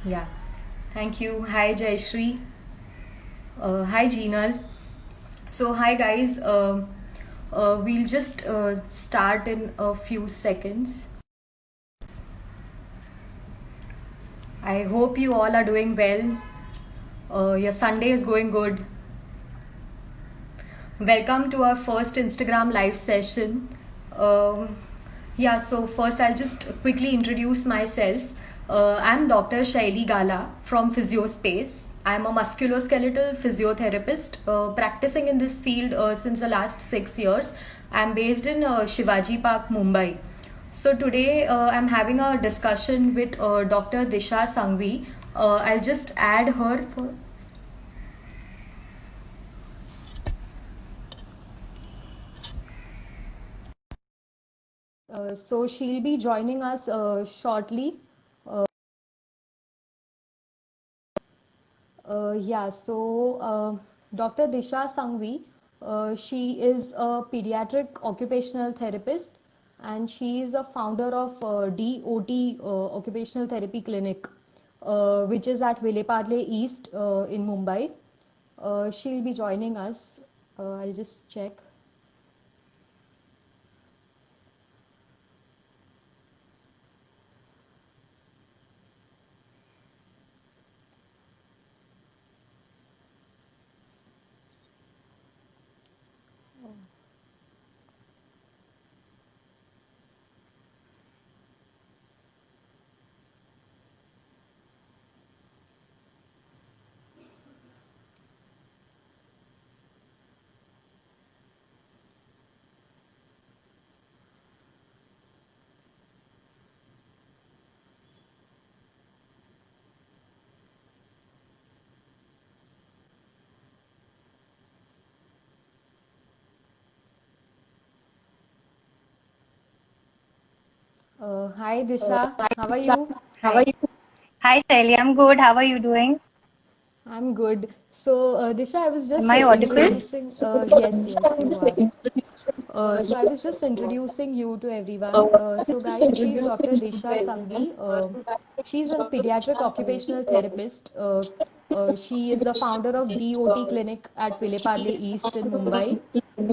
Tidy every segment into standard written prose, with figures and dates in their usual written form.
Yeah. Thank you. Hi, Jayashree. Hi, Jeenal. So, hi, guys. We'll just start in a few seconds. I hope you all are doing well. Your Sunday is going good. Welcome to our first Instagram live session. Um, yeah, so first I'll just quickly introduce myself. I'm Dr. Shaili Gala from Physiospace. I'm a musculoskeletal physiotherapist practicing in this field since the last 6 years. I'm based in Shivaji Park, Mumbai. So today I'm having a discussion with Dr. Disha Sangvi. I'll just add her for. So she'll be joining us shortly. Uh, Dr. Disha Sangvi, she is a pediatric occupational therapist and she is a founder of DOT Occupational Therapy Clinic, which is at Vileparle East in Mumbai. She'll be joining us. I'll just check. Hi Disha, Hi, how are Isha. you? How are Hi. you? Hi, Shaili. I'm good. How are you doing? I'm good. So, Disha, I was Am just I audible? introducing. Yes, yes, you are. So, I Yes, was just introducing you to everyone. So, just guys, she's introducing Dr. you to Disha everyone. Sanghi. So that She's a pediatric Isha occupational Sanghi, therapist. She is the founder of DOT Clinic at she Vileparle is the East in founder of Mumbai. In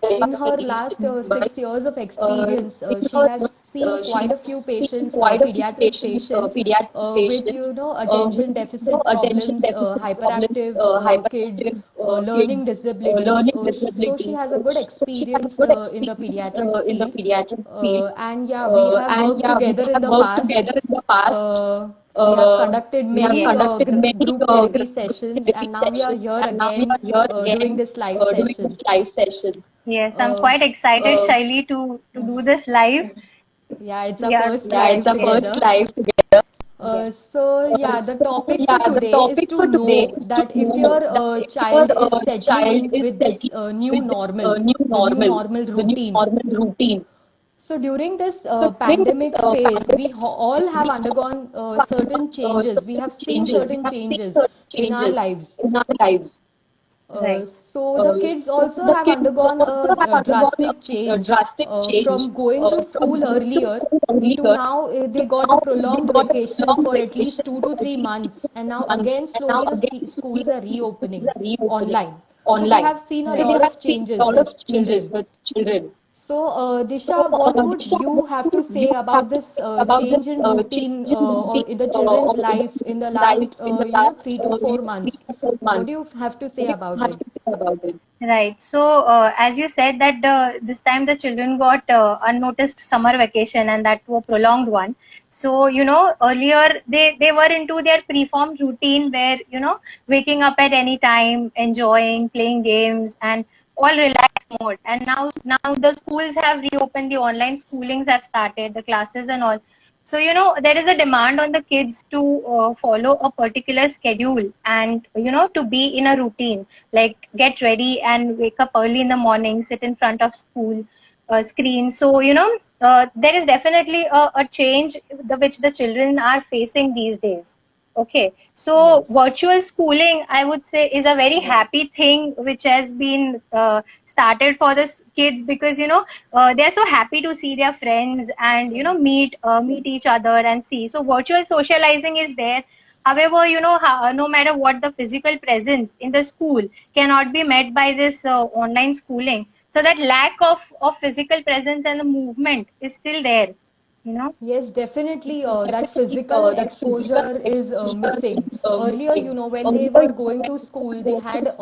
Parle her East last in Mumbai. 6 years of experience, In she her has seen she quite a has few seen patients, quite a few pediatric patients, patients, pediatric with patients, with attention deficit attention problems, deficit problems, hyperactive kids, hyperactive learning kids, disabilities. learning So she disabilities. has a good So she has a experience good in the experience pediatric in the field. pediatric field. And yeah, we have And worked yeah, we together in have the worked past. together in the past. Uh, we have Uh, conducted we have many Yes. conducted many group therapy group sessions, therapy and now we are sessions, here and now we again are here doing again this live doing this session. live session. Yes, I'm Uh, quite excited, Uh, Shaili, to do this live. yeah, it's our Yeah, first yeah, it's live our first together. live together. So yeah, the topic for Yeah, the today is topic to for today know is to that if know your that if your child is child settling is with this settling new with this normal, new the new normal, normal the new routine. normal routine. So during this So during this pandemic phase, we pandemic all phase, have we undergone have certain changes. We certain have seen changes. We certain have seen changes certain in our changes lives. in our lives. Uh, right. so the kids So also the have kids undergone also have a undergone drastic a change drastic change from going to from school going to earlier school to earlier now to they got a now they prolonged got a vacation prolonged for at least vacation two for to at three least months, and now 2 months. again And now slowly the again schools slowly are the schools reopening are reopening online. So we online. have seen a So we lot have of seen a changes lot of with changes children. with children. So, So, Disha, what would Disha, you what have to would you say have about to this say about this change in routine change in or routine in the children's or in the life in the children's life last, in the last 3 to 4 months? 3 to 4 What do months? you have to say What do about you have it? to say about it? Right. So, as you said that this time the children got unnoticed summer vacation and that was a prolonged one. So, earlier they were into their preformed routine where, waking up at any time, enjoying, playing games and all relaxed mode. And now the schools have reopened, the online schoolings have started, the classes and all. So, there is a demand on the kids to follow a particular schedule and, to be in a routine, like get ready and wake up early in the morning, sit in front of school screen. So, there is definitely a change which the children are facing these days. Okay, so Yes. virtual schooling, I would say, is a very happy thing which has been started for the kids because they are so happy to see their friends and Correct. meet each other and see. So virtual socializing is there, However, no matter what, the physical presence in the school cannot be met by this online schooling. So that lack of physical presence and the movement is still there, you know. Yes, definitely. That physical exposure is missing. Earlier, when they were going to school, they had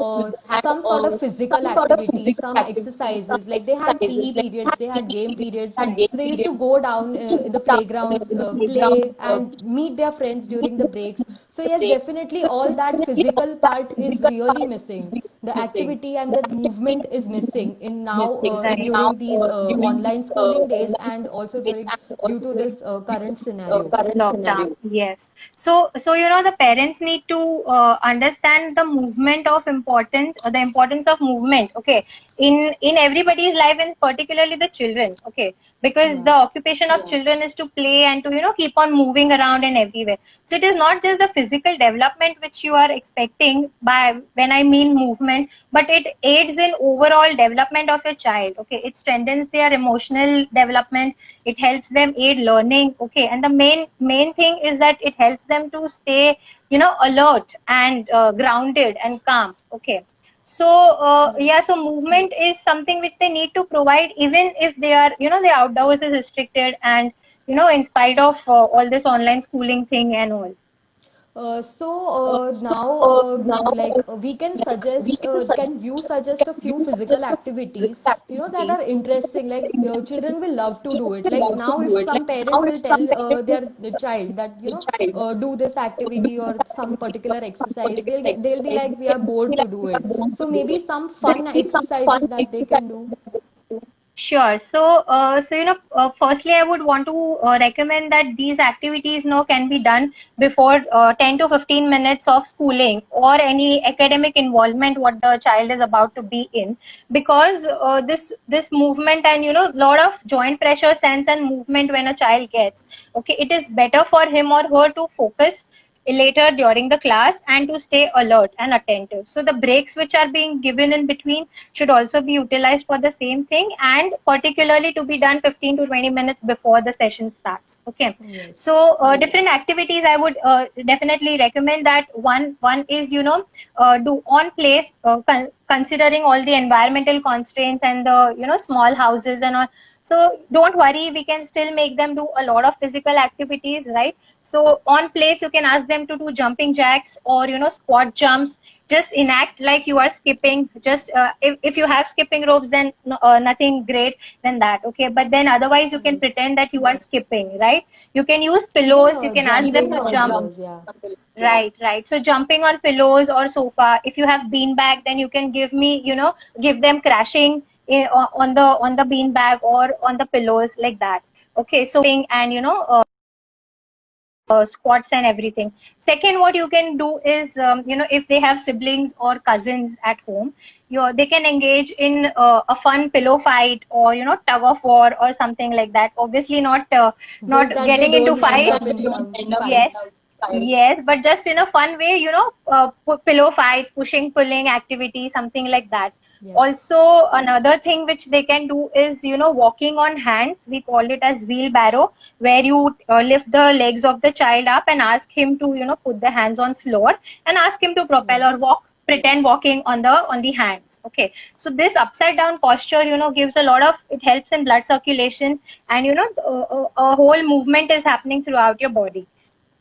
some sort of physical activity, some exercises. Like they had PE periods, they had game periods. So they used to go down in the playgrounds, play, and meet their friends during the breaks. So yes, definitely all that physical part is really missing. The activity and the movement is missing in now Right. during these online schooling days, and also during due to this current scenario. Lockdown, yes. So the parents need to understand the movement of importance, the importance of movement, okay, in everybody's life, and particularly the children, okay, because Yeah. the occupation of children is to play and to keep on moving around and everywhere. So it is not just the physical development which you are expecting by when I mean movement, but it aids in overall development of your child, okay. It strengthens their emotional development, it helps them aid learning, okay, and the main thing is that it helps them to stay alert and grounded and calm, okay. So yeah, so movement is something which they need to provide, even if they are the outdoors is restricted, and in spite of all this online schooling thing and all. Now, we can suggest, can you suggest a few physical activities, that are interesting, like children will love to do it. Like now, if some parent will tell their child that, do this activity or some particular exercise, they'll be like, we are bored to do it. So maybe some fun exercises that they can do. Sure. Firstly, I would want to recommend that these activities now can be done before 10 to 15 minutes of schooling or any academic involvement what the child is about to be in, because this movement and lot of joint pressure sense and movement when a child gets, okay, it is better for him or her to focus later during the class and to stay alert and attentive. So the breaks which are being given in between should also be utilized for the same thing, and particularly to be done 15 to 20 minutes before the session starts, okay. Yes. So different activities I would definitely recommend. That one is do on place, considering all the environmental constraints and the small houses and all. So don't worry, we can still make them do a lot of physical activities, right? So on place you can ask them to do jumping jacks or squat jumps. Just enact like you are skipping. Just if you have skipping ropes, then nothing great than that, okay. But then otherwise you can pretend that you are skipping, right? You can use Even pillows, you can ask them jumping to on jump. pillows, yeah. Right. So jumping on pillows or sofa. If you have bean bag, then you can give them crashing on the bean bag or on the pillows, like that, okay. So and squats and everything. Second, what you can do is, if they have siblings or cousins at home, they can engage in a fun pillow fight or tug of war or something like that. Obviously, not Just that they getting into don't end up fights. in some Yes, fights. yes, but just in a fun way, pillow fights, pushing, pulling activity, something like that. Yes. Also, another thing which they can do is, walking on hands. We call it as wheelbarrow, where you lift the legs of the child up and ask him to, put the hands on floor and ask him to propel Yes. or walk, pretend walking on the hands. Okay. So this upside down posture, gives a lot of, it helps in blood circulation, and, a whole movement is happening throughout your body.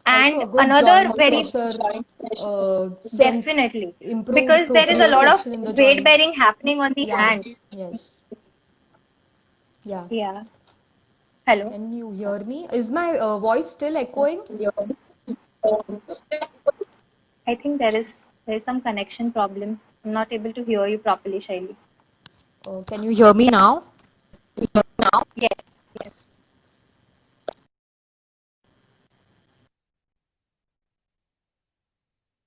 Also And a good another joint very pressure sense, definitely, improve because there is a lot of proprioception in the weight joints. bearing happening on the Yeah. hands. Yes. Yeah. Yeah. Hello. Can you hear me? Is my voice still echoing? I think there is some connection problem. I'm not able to hear you properly, Shaili. Can you hear me now? Yes. Yes.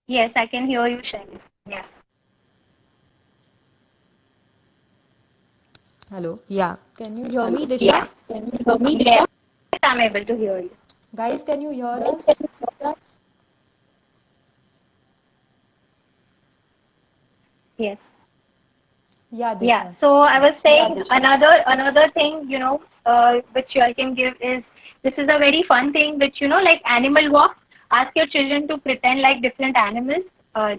Yes, I can hear you, Shaili. Yeah. Hello. Yeah. Can you hear me, Disha? Yes, I'm able to hear you. Guys, can you hear us? Yes. Yeah, Yeah. Disha. So I was saying another thing, which I can give is, this is a very fun thing which like animal walk. Ask your children to pretend like different animals,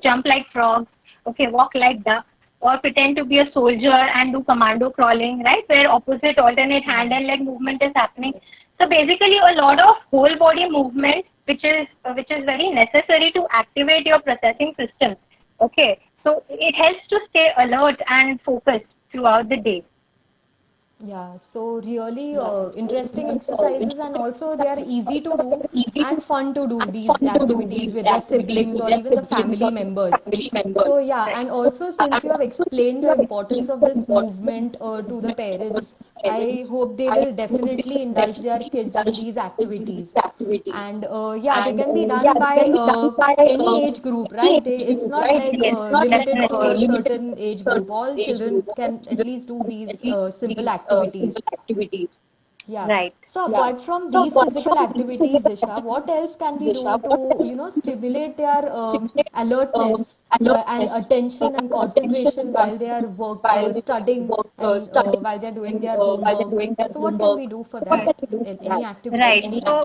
jump like frogs, okay, walk like duck, or pretend to be a soldier and do commando crawling, right? Where opposite alternate hand and leg movement is happening. So basically, a lot of whole body movement, which is very necessary to activate your processing system. Okay, so it helps to stay alert and focused throughout the day. Yeah, so really interesting exercises, and also they are easy to do and fun to do these activities with their siblings or even the family members. So yeah, and also since you have explained the importance of this movement to the parents, I hope they will definitely indulge their kids in these activities. And yeah, they can be done by any age group, right? It's not Right? like Yes, limited to a definitely. certain age group. All children can at least do these simple activities. Yeah. Right. So apart from these physical activities, Disha, what else can we do to, stimulate their alertness and attention and concentration while they are studying and while they are doing their homework? So what can we do for that? Any activities Right. for that? So,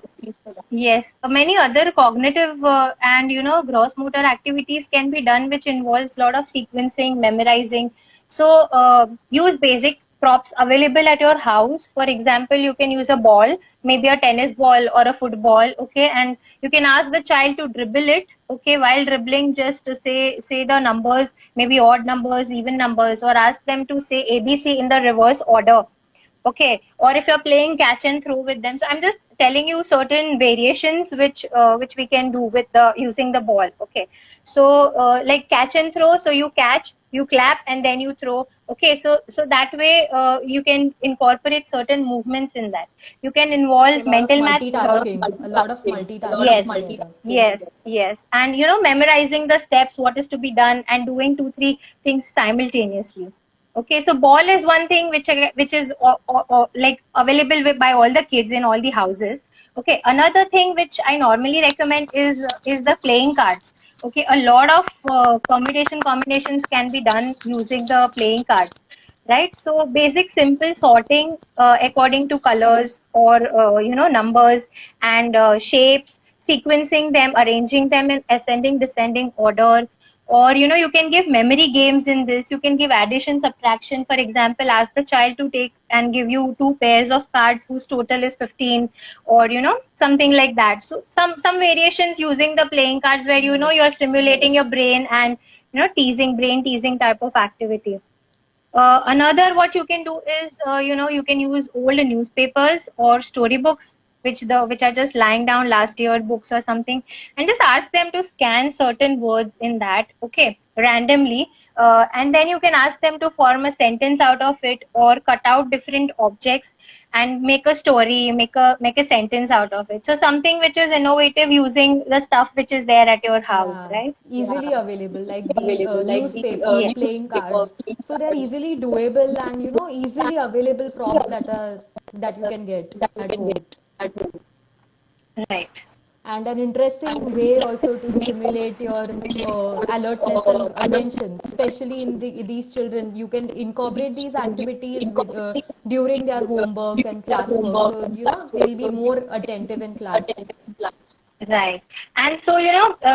yes, many other cognitive and gross motor activities can be done, which involves a lot of sequencing, memorizing. So, use basic props available at your house. For example, you can use a ball, maybe a tennis ball or a football. Okay, and you can ask the child to dribble it. Okay, while dribbling, just to say the numbers, maybe odd numbers, even numbers, or ask them to say ABC in the reverse order. Okay, or if you're playing catch and throw with them. So I'm just telling you certain variations which we can do with the using the ball. Okay, so like catch and throw, so you catch, you clap, and then you throw. Okay, so that way you can incorporate certain movements in that. You can So a involve lot of mental math. multitasking, a lot of multitasking Yes, over here. yes, and memorizing the steps, what is to be done, and doing two, three things simultaneously. Okay, so ball is one thing which is like available by all the kids in all the houses. Okay, another thing which I normally recommend is the playing cards. Okay, a lot of permutation combinations can be done using the playing cards, right? So basic simple sorting according to colors or numbers and shapes, sequencing them, arranging them in ascending descending order. Or you can give memory games in this. You can give addition, subtraction. For example, ask the child to take and give you two pairs of cards whose total is 15, or something like that. So some variations using the playing cards where you're Yes. stimulating your brain and brain teasing type of activity. Another what you can do is you can use old newspapers or storybooks which are just lying down last year books or something, and just ask them to scan certain words in that, okay, randomly, and then you can ask them to form a sentence out of it or cut out different objects and make a story, make a sentence out of it. So something which is innovative using the stuff which is there at your house, Yeah, right? easily available, like the newspaper, Yes. playing cards. So they're easily doable and easily available props that you can get at home. Right. And an interesting way also to stimulate your alertness and attention, especially in these children. You can incorporate these activities during their homework and classwork, so they'll be more attentive in class. Right. And so,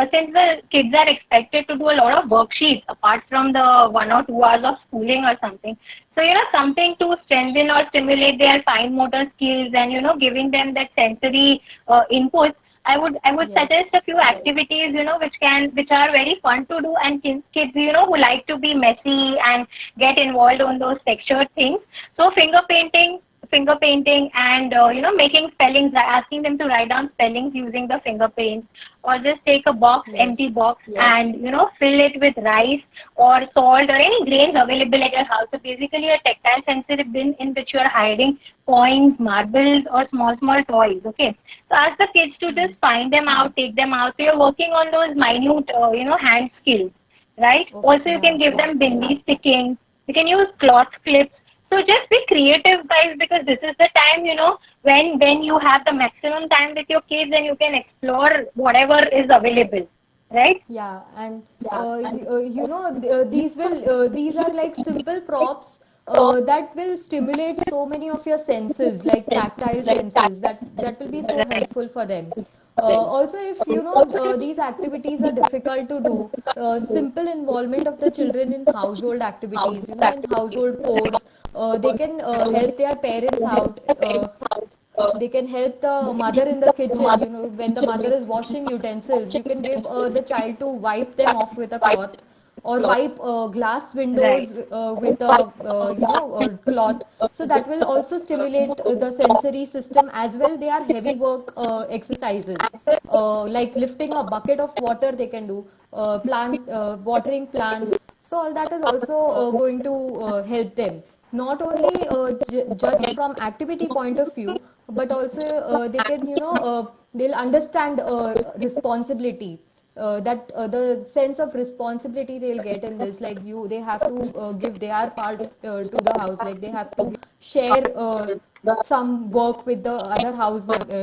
since the kids are expected to do a lot of worksheets apart from the 1 or 2 hours of schooling or something. So, something to strengthen or stimulate their fine motor skills and, giving them that sensory input. I would Yes. suggest a few activities, which are very fun to do, and kids, who like to be messy and get involved on those textured things. So finger painting and making spellings, asking them to write down spellings using the finger paint, or just take a Yes. empty box, and fill it with rice or salt or any grains available at your house. So basically a tactile sensory bin in which you are hiding coins, marbles, or small toys. Okay, so ask the kids to just find them out, take them out. So you're working on those minute hand skills, right? Okay. Also, you Yeah. can give them bindi sticking. You can use cloth clips. So just be creative, guys, because this is the time, when you have the maximum time with your kids and you can explore whatever is available, right? Yeah, and these are like simple props that will stimulate so many of your senses, like tactile senses, that will be so helpful for them. Also, if these activities are difficult to do, simple involvement of the children in household activities, in household chores, they can help their parents out. They can help the mother in the kitchen, when the mother is washing utensils, you can give the child to wipe them off with a cloth, or wipe glass Right. windows with a cloth. So that will also stimulate the sensory system as well. They are heavy work exercises, like lifting a bucket of water they can do, plant watering plants. So all that is also going to help them, not only just from activity point of view, but also they can they'll understand responsibility, that the sense of responsibility they'll get in this, like they have to give their part to the house, like they have to share some work with the other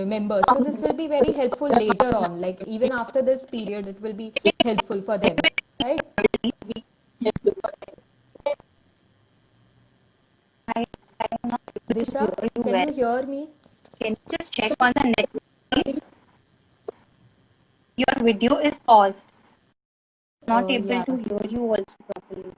members. So this will be very helpful later on, like even after this period it will be helpful for them, right? I am not able to Disha, hear you can you well. hear me? Can you just check on the net, please? Your video is paused. Not able Yeah. to hear you also properly.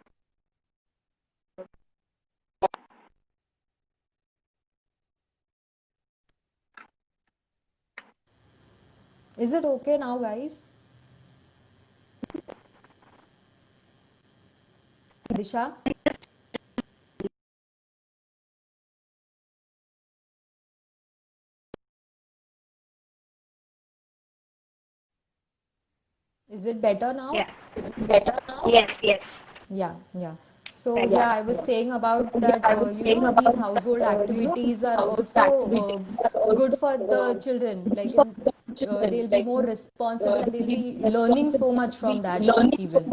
Is it okay now, guys? Disha? Is it better now? Yeah. Yes, yes. Yeah, yeah. So Right. yeah, I was saying about that, these household activities are also good for the children. Like they'll be more responsible and they'll be learning so much from that even.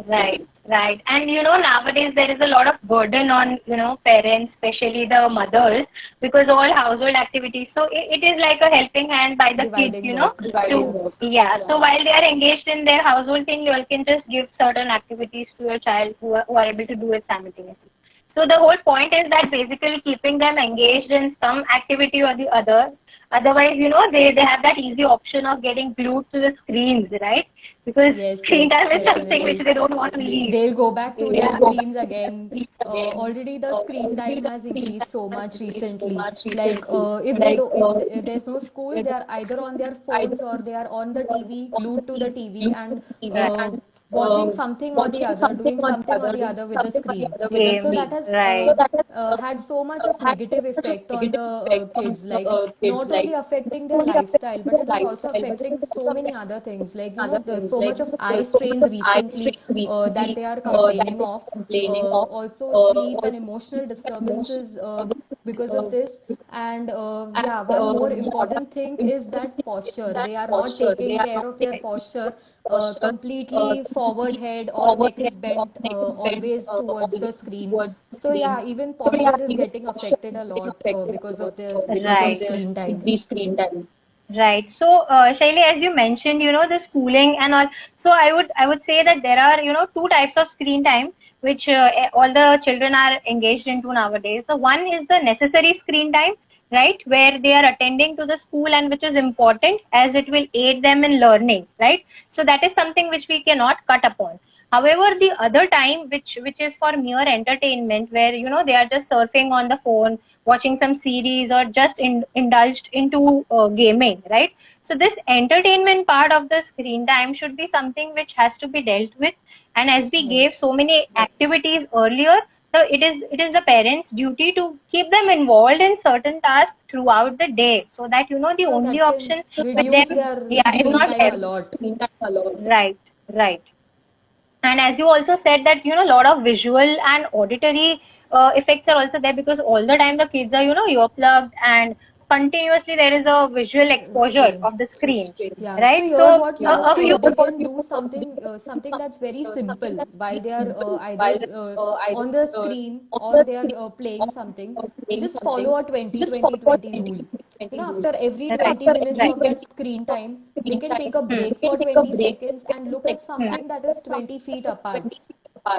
Right, right. And nowadays there is a lot of burden on, parents, especially the mothers, because all household activities. So it is like a helping hand by the kids, Dividing work. Yeah. yeah. So while they are engaged in their household thing, you all can just give certain activities to your child who are able to do it simultaneously. So the whole point is that basically keeping them engaged in some activity or the other. Otherwise, they have that easy option of getting glued to the screens, right? Because Yes, screen yes, time is something which definitely. they don't want to leave. They'll go back to their screens again. Already the screen time has increased so much recently. Like if they do, if there's no school, they are either on their phones or they are on the TV, glued to the TV, and watching something or the other, doing something or the other with the screen. So that Games, has right. had so much of negative effect on the kids, like not only affecting their lifestyle, but it is also affecting so many other things, like there's so much of eye strains recently that they are complaining of, also sleep and emotional disturbances because of this. And yeah, one more important thing is that posture, they are not taking care of their posture, completely forward head or neck is bent always towards the screen. So yeah, even posture is getting affected a lot because of this increased Right. screen time. Right. So, Shaili, as you mentioned, the schooling and all. So, I would say that there are, two types of screen time which all the children are engaged into nowadays. So, one is the necessary screen time, right, where they are attending to the school and which is important as it will aid them in learning, right. So, that is something which we cannot cut upon. However, the other time, which is for mere entertainment, where they are just surfing on the phone, watching some series, or just indulged into gaming, right? So this entertainment part of the screen time should be something which has to be dealt with. And as we Yes. gave so many activities earlier, so it is the parents' duty to keep them involved in certain tasks throughout the day, so that the So only that can option with reduce them, their yeah, is screen not time a lot. right, right. And as you also said that a lot of visual and auditory effects are also there, because all the time the kids are earplugged, and continuously there is a visual exposure Screen. of the screen, Yeah, so right? here So what a few they can do something that's very simple while they are either on the screen or they are playing something. Just follow a 20-20-20 rule. After every right, 20 minutes right. of that screen time, they can take a Hmm. break for 20 seconds and look at Hmm. something that is 20 feet apart.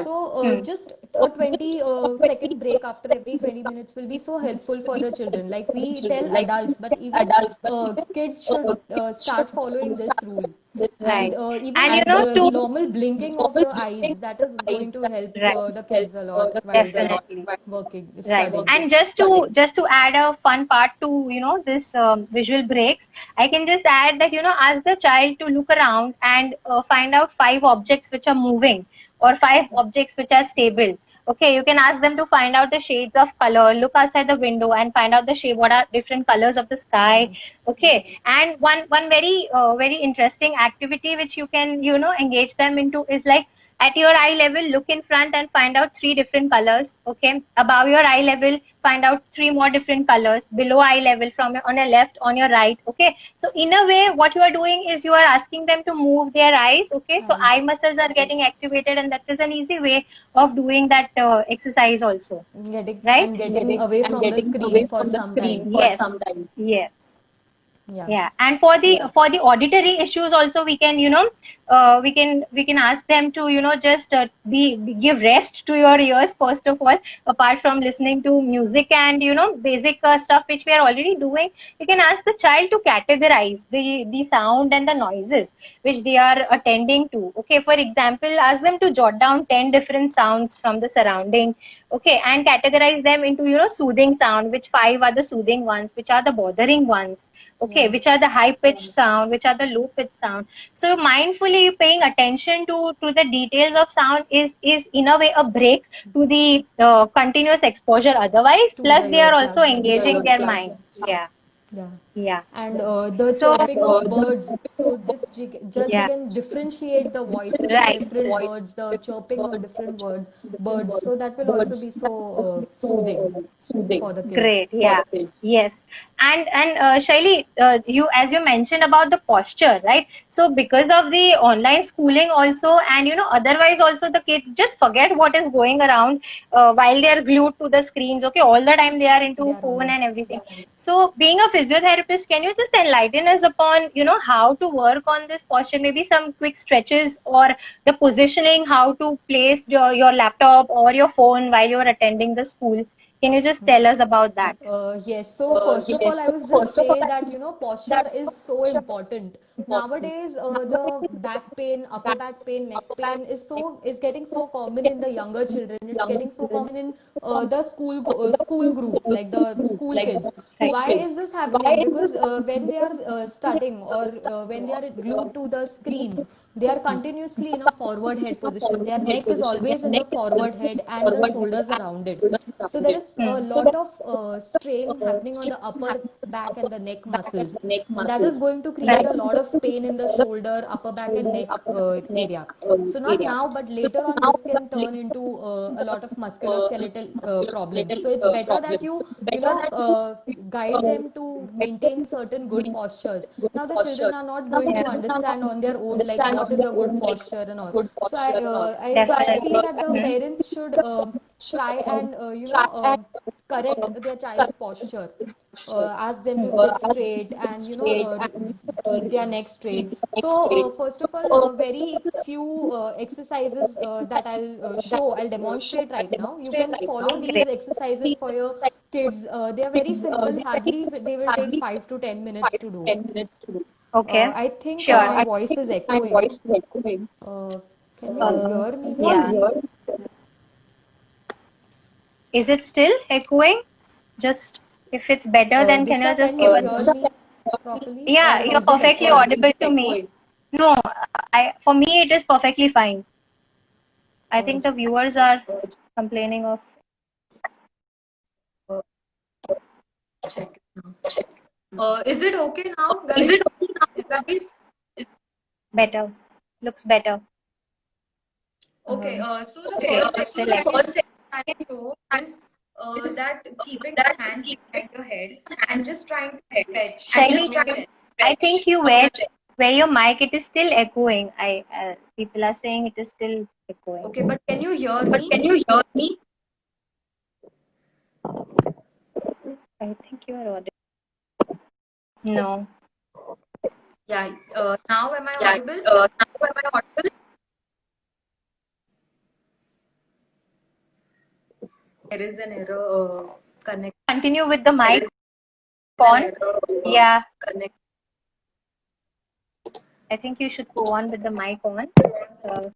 So Hmm. just a 20 second break after every 20 minutes will be so helpful for the children. Like we tell adults, but even kids should start following this rule. Right. And even And the to normal blinking of your eyes, that is going to help right, the kids a lot while they are definitely. working, Right. studying. And just to add a fun part to this visual breaks, I can just add that ask the child to look around and find out five objects which are moving or five objects which are stable. Okay, you can ask them to find out the shades of color, look outside the window and find out the shade, what are different colors of the sky. Okay, and one very interesting activity which you can engage them into is like at your eye level, look in front and find out three different colors. Okay, above your eye level, find out three more different colors. Below eye level, on your left, on your right. Okay, so in a way what you are doing is you are asking them to move their eyes. Okay, so Eyes. eye muscles are getting activated, and that is an easy way of doing that exercise also, right? Getting away from the screen for some time. Yes, yes. Yeah. Yeah, and for the auditory issues also, we can we can ask them to just give rest to your ears first of all. Apart from listening to music and basic stuff which we are already doing, you can ask the child to categorize the sound and the noises which they are attending to. Okay, for example, ask them to jot down 10 different sounds from the surrounding. Okay, and categorize them into soothing sound, which five are the soothing ones, which are the bothering ones. Okay, Yeah. which are the high pitched sound, which are the low pitched sound. So mindfully paying attention to the details of sound is in a way a break to the continuous exposure otherwise, To plus the they are also earplugs and engaging sound. their minds. Yeah, Yeah. yeah. And the So chirping of birds. So this just we yeah, can differentiate the voices of right. different birds, the chirping of different birds. So that will also be so soothing for the kids. Great, yeah, yes, and Shaili, you as you mentioned about the posture, right? So because of the online schooling also, and otherwise also the kids just forget what is going around while they are glued to the screens. Okay, all the time they are They into are phone on. and everything. So being a physiotherapist, can you just enlighten us upon how to work on this posture? Maybe some quick stretches or the positioning, how to place your laptop or your phone while you are attending the school. Can you just tell us about that? Yes, so first of all, I would just say that posture is so important. Nowadays, the back pain, upper back pain, neck pain is getting so common in the younger children. It's getting so common in the school group, like the school kids. Right. Why is this happening? Because when they are studying or when they are glued to the screens, they are continuously in a forward head position. Their neck is always in the forward head and the shoulders around it. So there is a Hmm. lot of strain happening on the upper back and the neck muscles, and that is going to create Right. a lot of pain in the shoulder, upper back, and neck area. So not now, but later on, this can turn into a lot of musculoskeletal problems. So it's better that you guide them to maintain certain good postures. Now the children are not going to understand on their own like what is a good posture and all. So I feel Definitely. that the Hmm. parents should try and correct their child's posture. Ask them to sit straight and keep their neck straight. So first of all, very few exercises that I'll demonstrate right now. You can follow these Great. exercises for your kids. They are very simple. Hardly they will take 5 to 10 minutes to do. Okay. I think Sure. my voice is echoing. Uh, can you Uh, hear me yeah. clearly? Is it still echoing? Just if it's better, then can you Disha, just can give you a hear thumbs up? me properly, or Yeah, you're is it perfectly echoing? audible to me. No, for me it is perfectly fine. I Uh, think the viewers are complaining of Is it okay now, guys? better. Looks better. Okay, so the Okay, first it's still exercise echoing. I show is that keeping the hands behind your head and just trying to stretch your Shaili, chest. I think you where your mic, it is still echoing. People are saying it is still echoing. Okay, but can you hear me? I think you are audible. No. Yeah. Now am I audible? There is an error connect. Continue with the mic on. Yeah, I think you should go on with the mic on. Uh,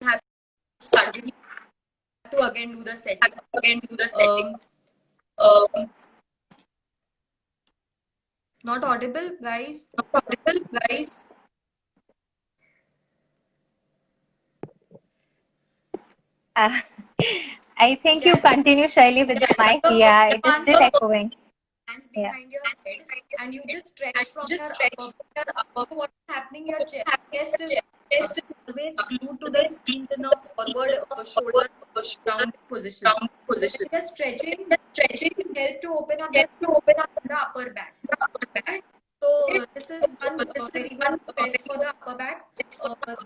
Have to again do the setting. Um, Not audible, guys. uh, I think you continue, Shaili, with the mic. Yeah, it is still echoing. Hands Yeah. behind your head, and you just stretch from your upper. So what's happening? Your chest is always glued to the skin in a forward shoulder round position. When you're stretching help to open up the upper back. Right? So this is one very good stretch for the upper back.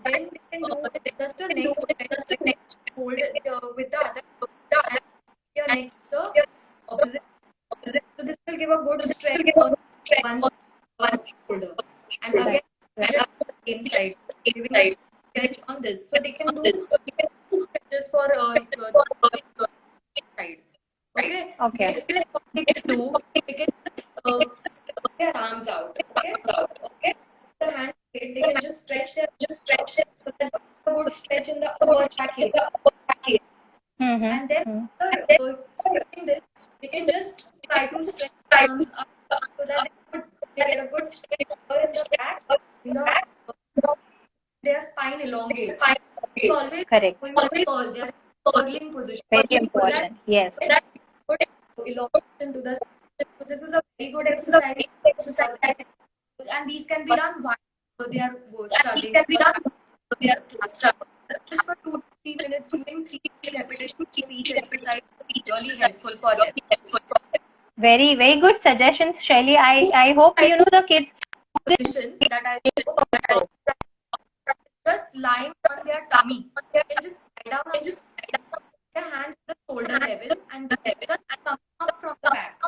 Then you can do just a neck stretch. Hold it with the other your neck the opposite. So this will give a good stretch on one shoulder. And again, same side, giving a stretch on this. So they can do stretches for the side. Okay. Okay. Next thing they can do, they can stretch their arms out. Okay. The hand, they can just stretch so that a good stretch in the upper back here. Mm-hmm. And then stretching this, they can just try to stretch the arms up so that they get a good stretch in the back, in their spine elongates. Always Correct. going to curl, they are curling position. Very important. Yes. That good elongation to the spine. So this is a very good exercise. And these can be done while they are studying. Just for 2 to 3 minutes, doing 3 repetitions of each exercise is really helpful for them. Very, very good suggestions, Shaili. I hope you know the kids. Position that I just lying on their tummy. They just lie down and just their hands to the shoulder level and come up from the back.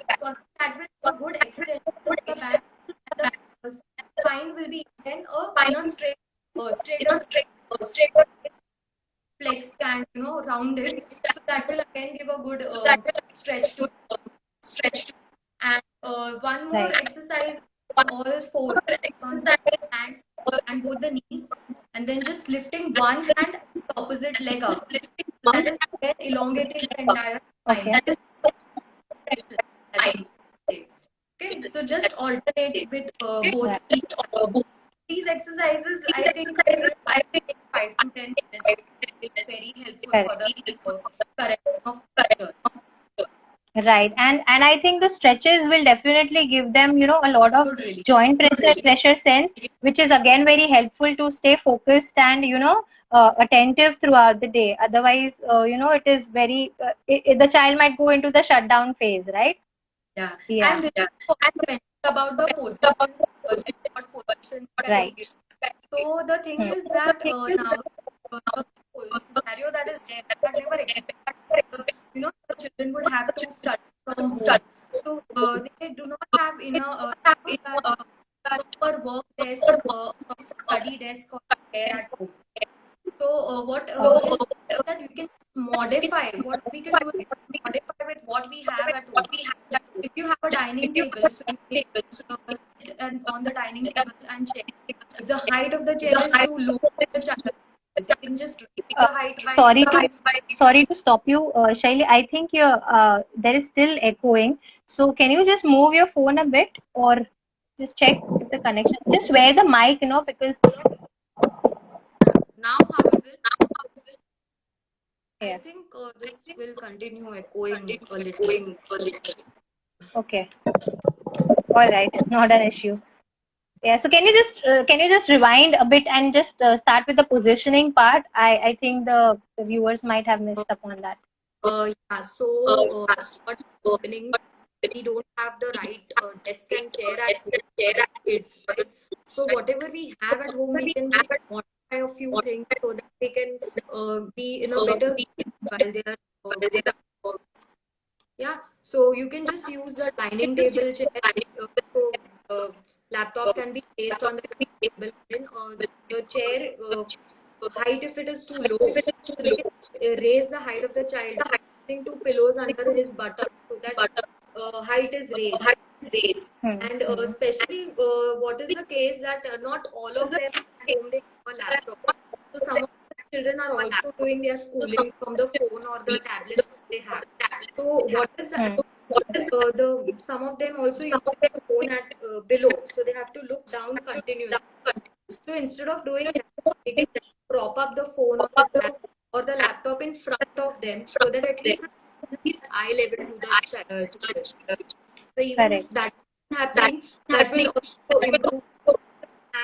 Because that will be a good extent of the back. And the spine will be then a straight flex and rounded. So that will again give a good stretch to and one more exercise on all four hands and both the knees, and then just lifting one hand opposite leg up. That is again elongating the entire spine. Okay. That is okay. So just alternate with both these exercises. I think 5 to 10 minutes. It's very helpful for the correction of pressure. Right, and I think the stretches will definitely give them, a lot of Really. joint pressure sense, which is again very helpful to stay focused and attentive throughout the day. Otherwise, it is very the child might go into the shutdown phase, right? Yeah. Yeah. And then about the position. Right. So the thing is that now the scenario that is there, that never expected. The children would have to study from home. So they do not have proper work desk, study desk or chair at home. So what is that we can modify? What we can do is modify with what we have at home. If you have a dining table, so you can sit and on the dining table and chair. If the height of the chair is too low, the child you can just reduce the height. Sorry to stop you, Shaili. I think there is still echoing. So can you just move your phone a bit or just check if the connection? Just wear the mic, because. Now how is it? Yeah. I think this will continue echoing a little. Okay. All right. Not an issue. Yeah. So can you just rewind a bit and just start with the positioning part? I think the viewers might have missed upon that. Yeah. So what's happening? We don't have the right desk and chair at kids, right? So whatever we have at home, we can just modify a few things so that they can be in a better while they are Yeah, so you can just use the dining table chair. So laptop can be placed on the table, and the chair height, if it is too low, so they can raise the height of the child by putting two pillows under his buttock so that height is raised. And especially, what is the case that not all of them at home they have a laptop. So some of the children are also doing their schooling from the phone or the tablets they have. So what is that? What is the some of them also use their phone at below, so they have to look down continuously. So instead of doing that, they can prop up the phone or the laptop in front of them so that at least eye level to the child. So even if Correct. that is happening, that will also improve,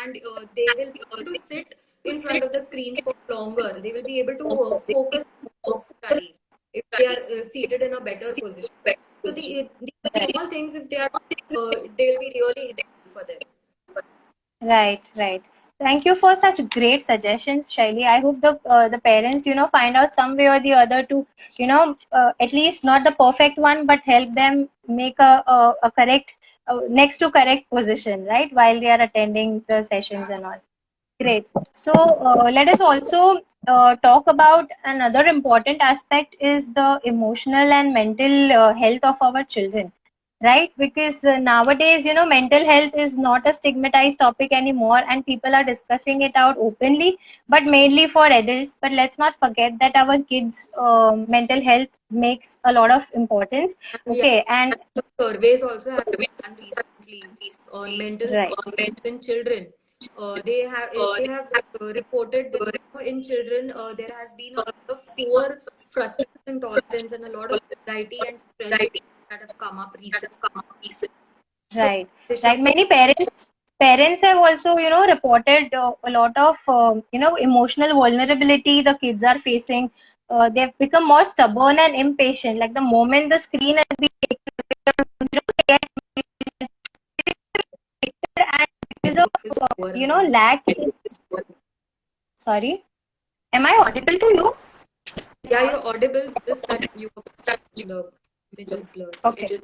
and they will be able to sit in front of the screens for longer. They will be able to focus on studies if they are seated in a better position. So these are small things. If they are, they will be really helpful for them. Right, right. Thank you for such great suggestions, Shaili. I hope the parents, find out some way or the other to, at least not the perfect one, but help them make a correct, next to correct position, right, while they are attending the sessions and all. Great. So let us also talk about another important aspect is the emotional and mental health of our children, right? Because nowadays, mental health is not a stigmatized topic anymore, and people are discussing it out openly, but mainly for adults. But let's not forget that our kids' mental health makes a lot of importance. And yeah, Okay, and surveys also have been done recently on mental right. health in children. They have reported that, in children there has been a lot of poor frustration tolerance and a lot of anxiety and stress that have come up recently. So Right, they right. should Many parents have also, reported a lot of, emotional vulnerability the kids are facing. They've become more stubborn and impatient. Like the moment the screen has been taken and because network is of, poor again. lack. Sorry, am I audible to you? Yeah, you're audible. Just that the image is blurred. Okay.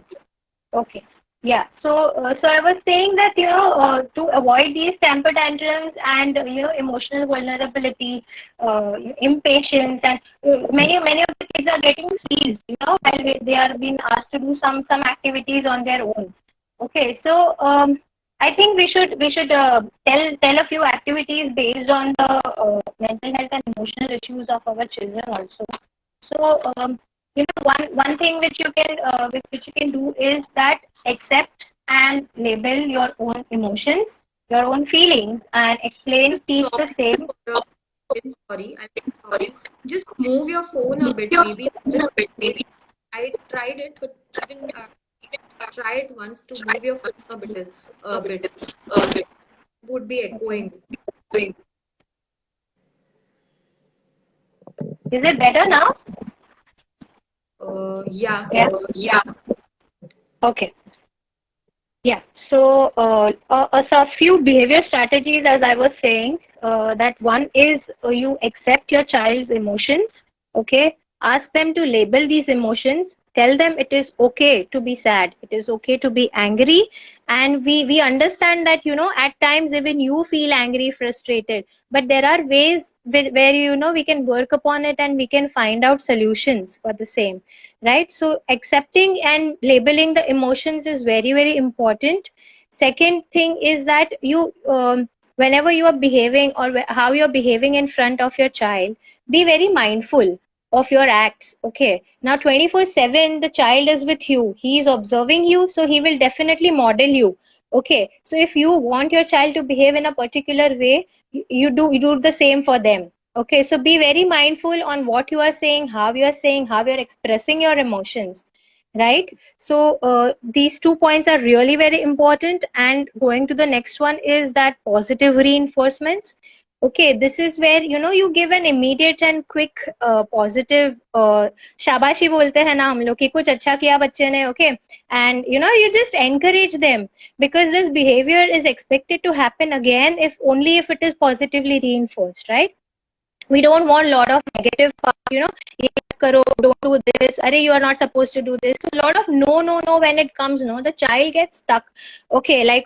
Okay. Yeah. So I was saying that, to avoid these temper tantrums and, emotional vulnerability, impatience, and many of the kids are getting seized, while they are being asked to do some activities on their own. Okay. So I think we should tell a few activities based on the mental health and emotional issues of our children also. So one thing which you can do is that accept and label your own emotions, your own feelings, and explain, Just teach stop the same. for a second. Sorry, I'll stop you. Just move your phone a bit. Maybe I tried it, but even try it once to move your phone a bit. A bit would be Okay. echoing. Is it better now? Yeah. Yeah. Okay. Yeah. So, a few behavior strategies, as I was saying, that one is you accept your child's emotions. Okay. Ask them to label these emotions. Tell them it is okay to be sad. It is okay to be angry. And we understand that, at times even you feel angry, frustrated. But there are ways where, we can work upon it and we can find out solutions for the same, right? So accepting and labeling the emotions is very, very important. Second thing is that you whenever you are behaving or how you're behaving in front of your child, be very mindful of your acts. Okay, now 24/7 the child is with you, he is observing you, so he will definitely model you. Okay, so if you want your child to behave in a particular way, you do the same for them. Okay, so be very mindful on what you are saying, how you are saying, how you are expressing your emotions, right? So these 2 points are really very important. And going to the next one is that positive reinforcements. Okay, this is where you give an immediate and quick positive शाबाशी बोलते हैं ना हम लोग कि कुछ अच्छा किया बच्चे ने. Okay, and you just encourage them, because this behavior is expected to happen again if only if it is positively reinforced, right? We don't want a lot of negative, karo, don't do this, arey, you are not supposed to do this. So a lot of no when it comes, no, the child gets stuck. Okay, like,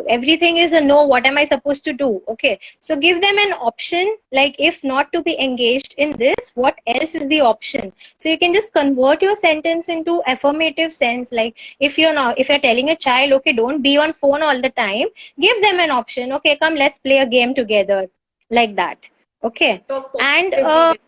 everything is a no, what am I supposed to do? Okay, so give them an option, like, if not to be engaged in this, what else is the option? So you can just convert your sentence into affirmative sense. Like, if you're telling a child, okay, don't be on phone all the time, give them an option. Okay, come, let's play a game together, like that. Okay. Talk And positively.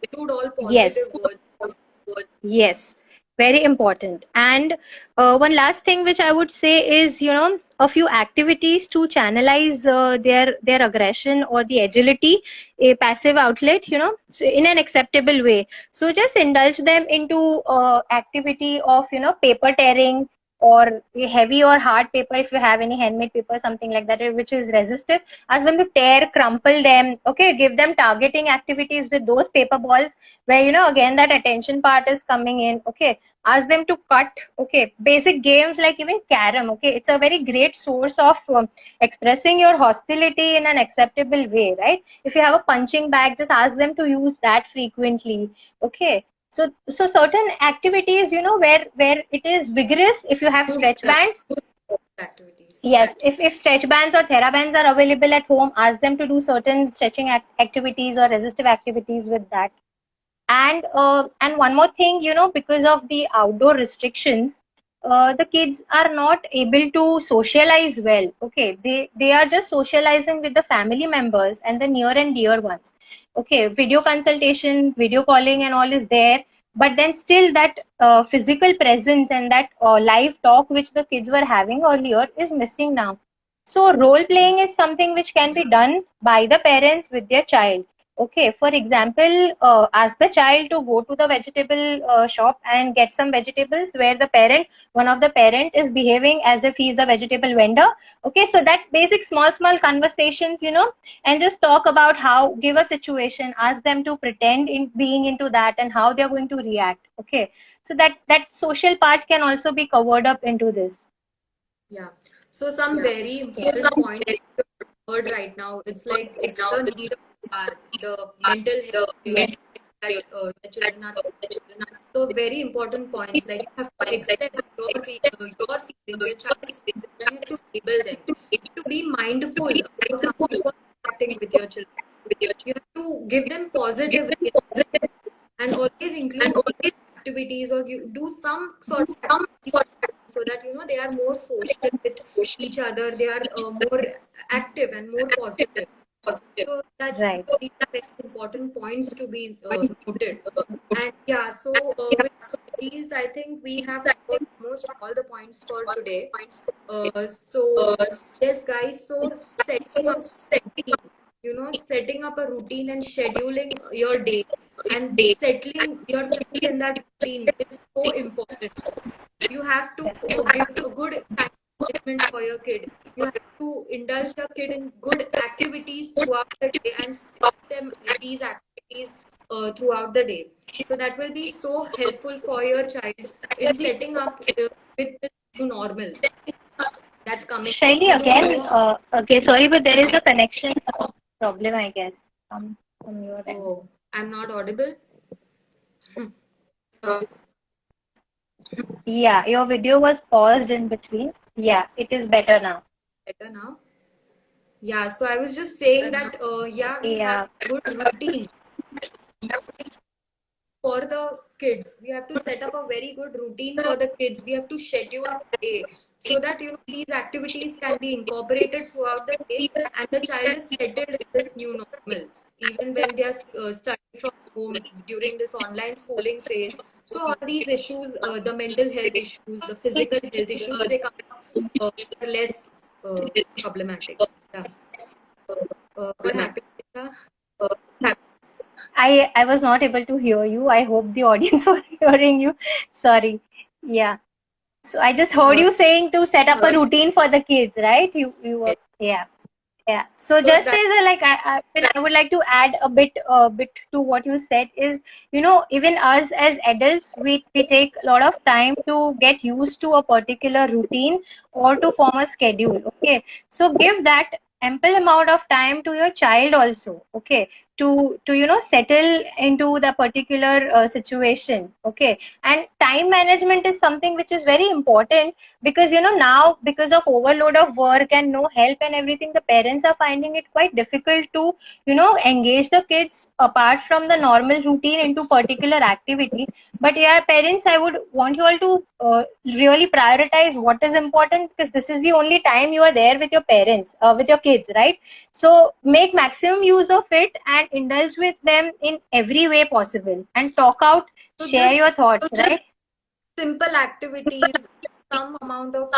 Include all yes, positive words. yes, very important. And one last thing which I would say is, a few activities to channelize their aggression or the agility, a passive outlet, so in an acceptable way. So just indulge them into activity of, paper tearing, or a heavy or hard paper, if you have any handmade paper, something like that, which is resistive. Ask them to tear, crumple them. Okay, give them targeting activities with those paper balls, where, again, that attention part is coming in. Okay, ask them to cut. Okay, basic games like even carom. Okay, it's a very great source of expressing your hostility in an acceptable way, right? If you have a punching bag, just ask them to use that frequently. Okay, so certain activities, where it is vigorous. If you have stretch bands, Activities. yes, if stretch bands or TheraBands are available at home, ask them to do certain stretching activities or resistive activities with that. And one more thing, because of the outdoor restrictions, the kids are not able to socialize well. Okay, they are just socializing with the family members and the near and dear ones. Okay, video consultation, video calling and all is there, but then still that physical presence and that live talk which the kids were having earlier is missing now. So role playing is something which can be done by the parents with their child. Okay, for example, ask the child to go to the vegetable shop and get some vegetables, where one of the parent is behaving as if he's the vegetable vendor. Okay, so that basic small conversations, and just talk about give a situation, ask them to pretend in being into that and how they're going to react. Okay, so that social part can also be covered up into this. Yeah. So some very important points heard right now. It's like it's the need of the mental health that the children are. So very important points. Like you have to accept your feelings, your child's feelings, and you have to label them. To be mindful about how you are acting with your children. You have to give them positive and always include activities, or you do some sort of so that they are more social with each other. They are more active and more positive. So that's Right. these are very important points to be noted. And yeah, so with these, I think we have covered almost all the points for today. So yes, guys. So setting up a routine and scheduling your day and settling yourself in that routine is so important. You have to give a good time commitment for your kid. You have to indulge your kid in good activities throughout the day and teach them these activities throughout the day. So that will be so helpful for your child in setting up with this new normal that's coming. Shaili, again, okay, sorry, but there is a connection problem, I guess, from your end. Oh, I'm not audible. Yeah, your video was paused in between. Yeah, it is better now. Better now. Yeah, so I was just saying that we have good routine for the kids. We have to set up a very good routine for the kids. We have to schedule a day so that these activities can be incorporated throughout the day and the child is settled in this new normal, even when they are studying from home during this online schooling phase. So all these issues, the mental health issues, the physical health issues, they come less problematic. Yeah. What happened? I was not able to hear you. I hope the audience was hearing you. Sorry. Yeah. So I just heard you saying to set up a routine for the kids, right? You were, yeah. Yeah. So just as I would like to add a bit to what you said is, even us as adults, we take a lot of time to get used to a particular routine or to form a schedule. Okay. So give that ample amount of time to your child also. Okay. to settle into the particular situation. Okay, and time management is something which is very important, because now, because of overload of work and no help and everything, the parents are finding it quite difficult to engage the kids apart from the normal routine into particular activity. But yeah, parents, I would want you all to really prioritize what is important, because this is the only time you are there with your parents, with your kids, right? So make maximum use of it and indulge with them in every way possible, and talk out, So share your thoughts, just right? simple activities, some amount of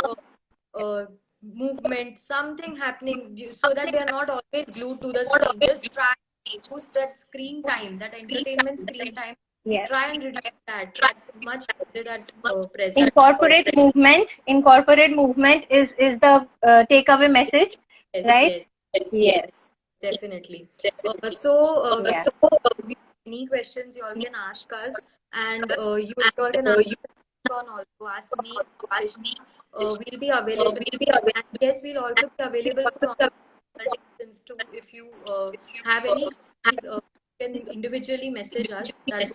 movement, something happening, so that they are not always glued to the screen. Just try to use that screen time, that entertainment screen time. Yes. Try and reduce that. That's much needed at present. Incorporate movement is the takeaway message, Yes, right? yes, definitely. Yeah. We any questions you all can ask us, and you all can also ask me. We'll be available, and yes, we'll also be available for consultations too. If you have any, please, you can individually message us. That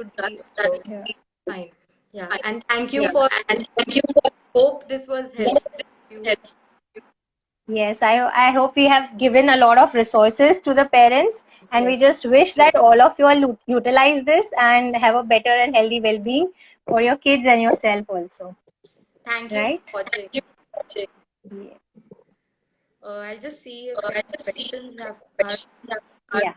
would be fine. Yeah, and thank you for hope this was helpful. Yes, I hope we have given a lot of resources to the parents, and we just wish that all of you all utilize this and have a better and healthy well-being for your kids and yourself also. Thank you Right? for watching. Yeah. I'll just see if questions have. Yeah.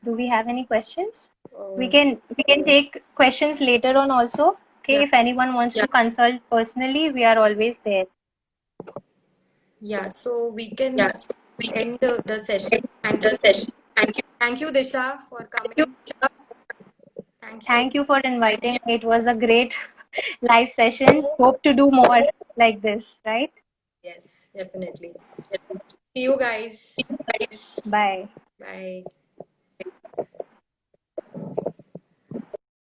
Do we have any questions? We can take questions later on also. Okay, Yeah. if anyone wants to consult personally, we are always there. Yeah, so we can end the session. Thank you, Disha, for coming. Thank you for inviting. It was a great live session. Hope to do more like this, right? Yes, definitely. See you guys. Bye. Bye.